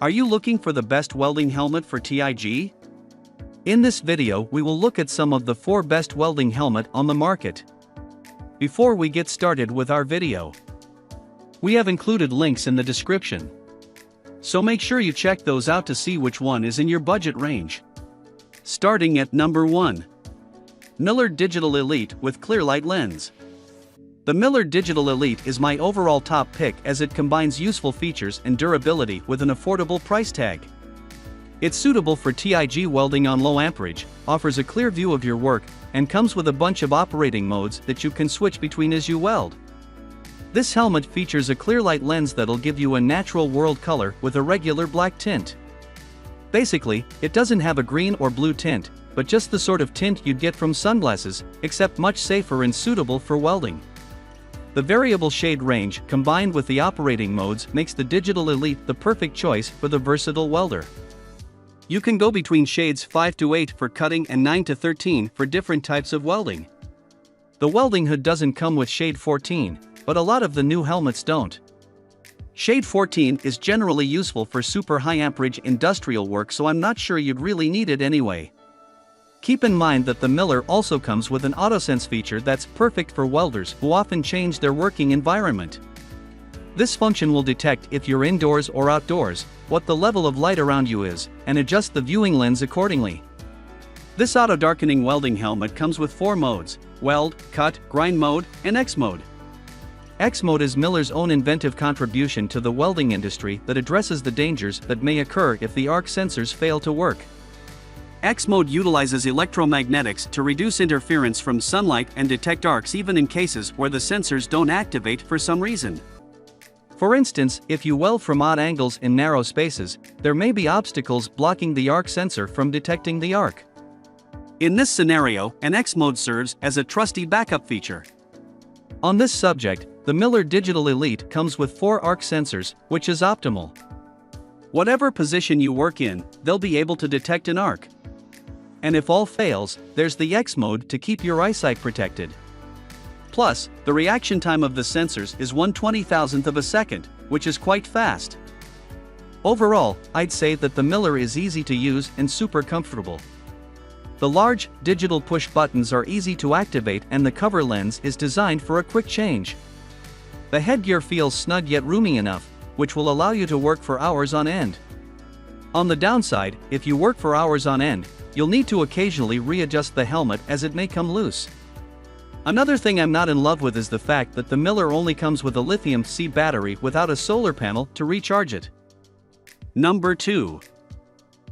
Are you looking for the best welding helmet for TIG? In this video we will look at some of the 4 best welding helmet on the market. Before we get started with our video, we have included links in the description, so make sure you check those out to see which one is in your budget range. Starting at number 1. Miller Digital Elite with ClearLight lens. The Miller Digital Elite is my overall top pick as it combines useful features and durability with an affordable price tag. It's suitable for TIG welding on low amperage, offers a clear view of your work, and comes with a bunch of operating modes that you can switch between as you weld. This helmet features a ClearLight lens that'll give you a natural world color with a regular black tint. Basically, it doesn't have a green or blue tint, but just the sort of tint you'd get from sunglasses, except much safer and suitable for welding. The variable shade range combined with the operating modes makes the Digital Elite the perfect choice for the versatile welder. You can go between shades 5 to 8 for cutting and 9 to 13 for different types of welding. The welding hood doesn't come with shade 14, but a lot of the new helmets don't. Shade 14 is generally useful for super high amperage industrial work, so I'm not sure you'd really need it anyway. Keep in mind that the Miller also comes with an AutoSense feature that's perfect for welders who often change their working environment. This function will detect if you're indoors or outdoors, what the level of light around you is, and adjust the viewing lens accordingly. This auto-darkening welding helmet comes with 4 modes: Weld, Cut, Grind mode, and X mode. X mode is Miller's own inventive contribution to the welding industry that addresses the dangers that may occur if the arc sensors fail to work. X mode utilizes electromagnetics to reduce interference from sunlight and detect arcs even in cases where the sensors don't activate for some reason. For instance, if you weld from odd angles in narrow spaces, there may be obstacles blocking the arc sensor from detecting the arc. In this scenario, an X mode serves as a trusty backup feature. On this subject, the Miller Digital Elite comes with 4 arc sensors, which is optimal. Whatever position you work in, they'll be able to detect an arc. And if all fails, there's the X mode to keep your eyesight protected. Plus, the reaction time of the sensors is 1/20,000th of a second, which is quite fast. Overall, I'd say that the Miller is easy to use and super comfortable. The large, digital push buttons are easy to activate and the cover lens is designed for a quick change. The headgear feels snug yet roomy enough, which will allow you to work for hours on end. On the downside, if you work for hours on end, you'll need to occasionally readjust the helmet as it may come loose. Another thing I'm not in love with is the fact that the Miller only comes with a lithium-C battery without a solar panel to recharge it. Number 2.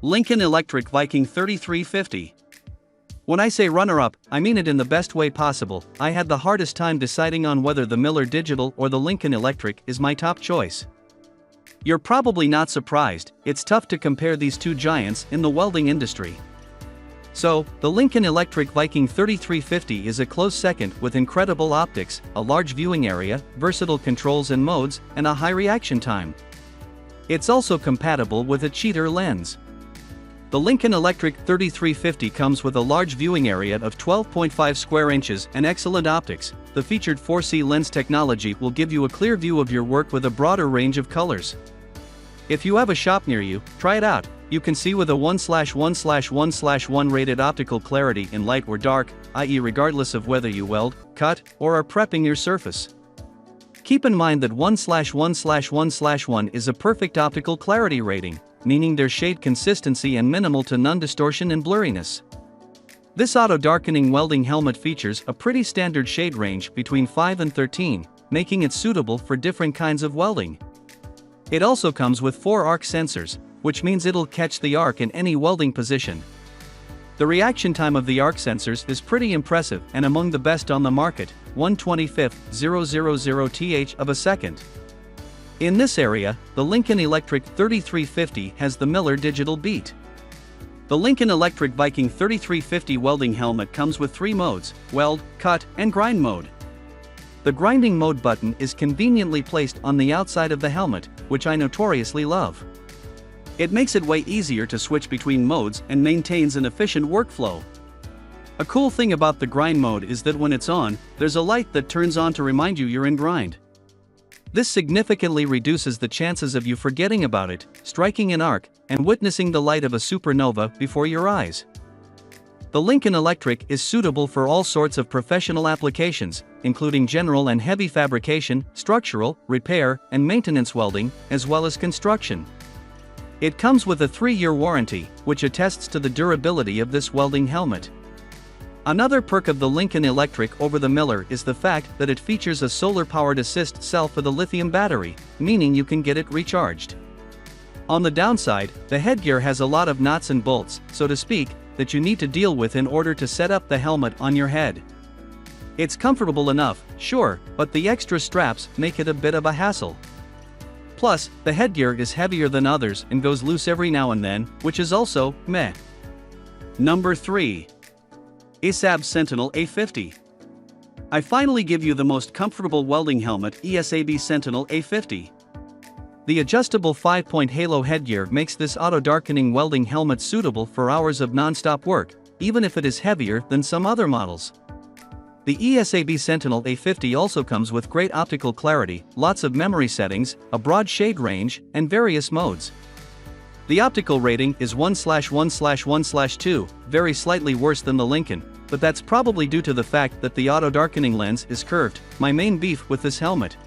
Lygm Electric Viking 3350. When I say runner-up, I mean it in the best way possible. I had the hardest time deciding on whether the Miller Digital or the Lygm Electric is my top choice. You're probably not surprised, it's tough to compare these two giants in the welding industry. So, the Lygm Electric Viking 3350 is a close second with incredible optics, a large viewing area, versatile controls and modes, and a high reaction time. It's also compatible with a cheater lens. The Lygm Electric 3350 comes with a large viewing area of 12.5 square inches and excellent optics. The featured 4C lens technology will give you a clear view of your work with a broader range of colors. If you have a shop near you, try it out. You can see with a 1/1/1/1 rated optical clarity in light or dark, i.e. regardless of whether you weld, cut, or are prepping your surface. Keep in mind that 1/1/1/1 is a perfect optical clarity rating, meaning there's shade consistency and minimal to none distortion and blurriness. This auto-darkening welding helmet features a pretty standard shade range between 5 and 13, making it suitable for different kinds of welding. It also comes with 4 arc sensors, which means it'll catch the arc in any welding position. The reaction time of the arc sensors is pretty impressive and among the best on the market, 1/25,000th of a second. In this area, the Lygm Electric 3350 has the Miller Digital beat. The Lygm Electric Viking 3350 welding helmet comes with 3 modes: Weld, Cut, and Grind mode. The grinding mode button is conveniently placed on the outside of the helmet, which I notoriously love. It makes it way easier to switch between modes and maintains an efficient workflow. A cool thing about the grind mode is that when it's on, there's a light that turns on to remind you you're in grind. This significantly reduces the chances of you forgetting about it, striking an arc, and witnessing the light of a supernova before your eyes. The Lincoln Electric is suitable for all sorts of professional applications, including general and heavy fabrication, structural, repair, and maintenance welding, as well as construction. It comes with a 3-year warranty, which attests to the durability of this welding helmet. Another perk of the Lincoln Electric over the Miller is the fact that it features a solar-powered assist cell for the lithium battery, meaning you can get it recharged. On the downside, the headgear has a lot of nuts and bolts, so to speak, that you need to deal with in order to set up the helmet on your head. It's comfortable enough, sure, but the extra straps make it a bit of a hassle. Plus, the headgear is heavier than others and goes loose every now and then, which is also meh. Number 3. ESAB Sentinel A50. I finally give you the most comfortable welding helmet, ESAB Sentinel A50. The adjustable 5-point halo headgear makes this auto-darkening welding helmet suitable for hours of non-stop work, even if it is heavier than some other models. The ESAB Sentinel A50 also comes with great optical clarity, lots of memory settings, a broad shade range, and various modes. The optical rating is 1/1/1/2, very slightly worse than the Lincoln, but that's probably due to the fact that the auto-darkening lens is curved, my main beef with this helmet.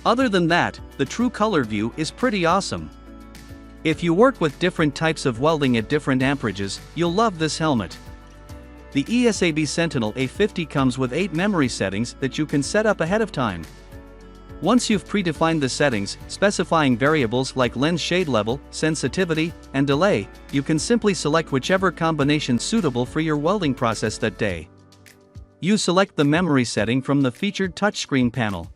Other than that, the true color view is pretty awesome. If you work with different types of welding at different amperages, you'll love this helmet. The ESAB Sentinel A50 comes with 8 memory settings that you can set up ahead of time. Once you've predefined the settings, specifying variables like lens shade level, sensitivity, and delay, you can simply select whichever combination suitable for your welding process that day. You select the memory setting from the featured touchscreen panel.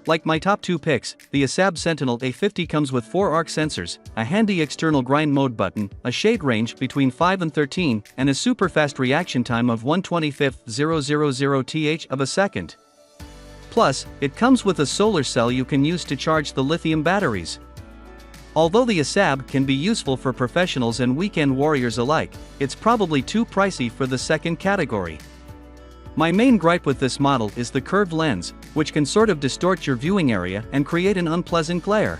Like my top 2 picks, the ESAB Sentinel A50 comes with 4 arc sensors, a handy external grind mode button, a shade range between 5 and 13, and a super fast reaction time of 1/25,000th of a second. Plus, it comes with a solar cell you can use to charge the lithium batteries. Although the ESAB can be useful for professionals and weekend warriors alike, it's probably too pricey for the second category. My main gripe with this model is the curved lens, which can sort of distort your viewing area and create an unpleasant glare.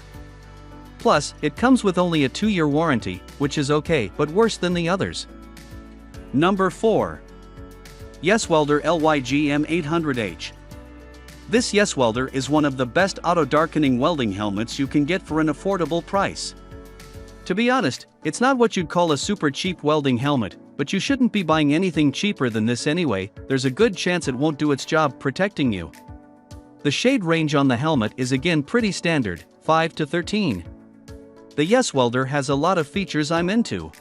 Plus, it comes with only a 2-year warranty, which is okay but worse than the others. Number 4. YESWELDER Lygm 800H. This YESWELDER is one of the best auto-darkening welding helmets you can get for an affordable price. To be honest, it's not what you'd call a super cheap welding helmet, but you shouldn't be buying anything cheaper than this anyway. There's a good chance it won't do its job protecting you. The shade range on the helmet is again pretty standard, 5 to 13. The YESWELDER has a lot of features I'm into.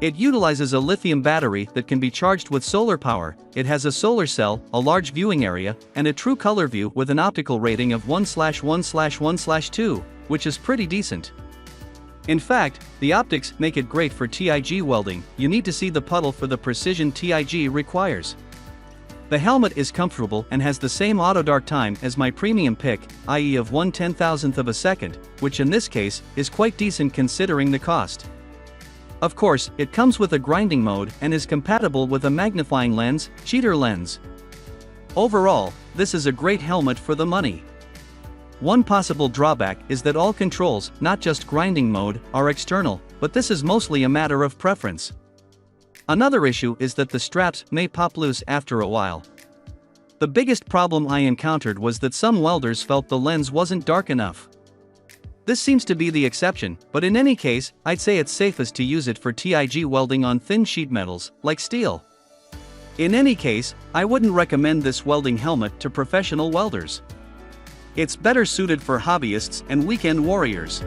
It utilizes a lithium battery that can be charged with solar power, it has a solar cell, a large viewing area, and a true color view with an optical rating of 1/1/1/2, which is pretty decent. In fact, the optics make it great for TIG welding. You need to see the puddle for the precision TIG requires. The helmet is comfortable and has the same auto-dark time as my premium pick, i.e. of 1/10,000th of a second, which in this case, is quite decent considering the cost. Of course, it comes with a grinding mode and is compatible with a magnifying lens, cheater lens. Overall, this is a great helmet for the money. One possible drawback is that all controls, not just grinding mode, are external, but this is mostly a matter of preference. Another issue is that the straps may pop loose after a while. The biggest problem I encountered was that some welders felt the lens wasn't dark enough. This seems to be the exception, but in any case, I'd say it's safest to use it for TIG welding on thin sheet metals, like steel. In any case, I wouldn't recommend this welding helmet to professional welders. It's better suited for hobbyists and weekend warriors.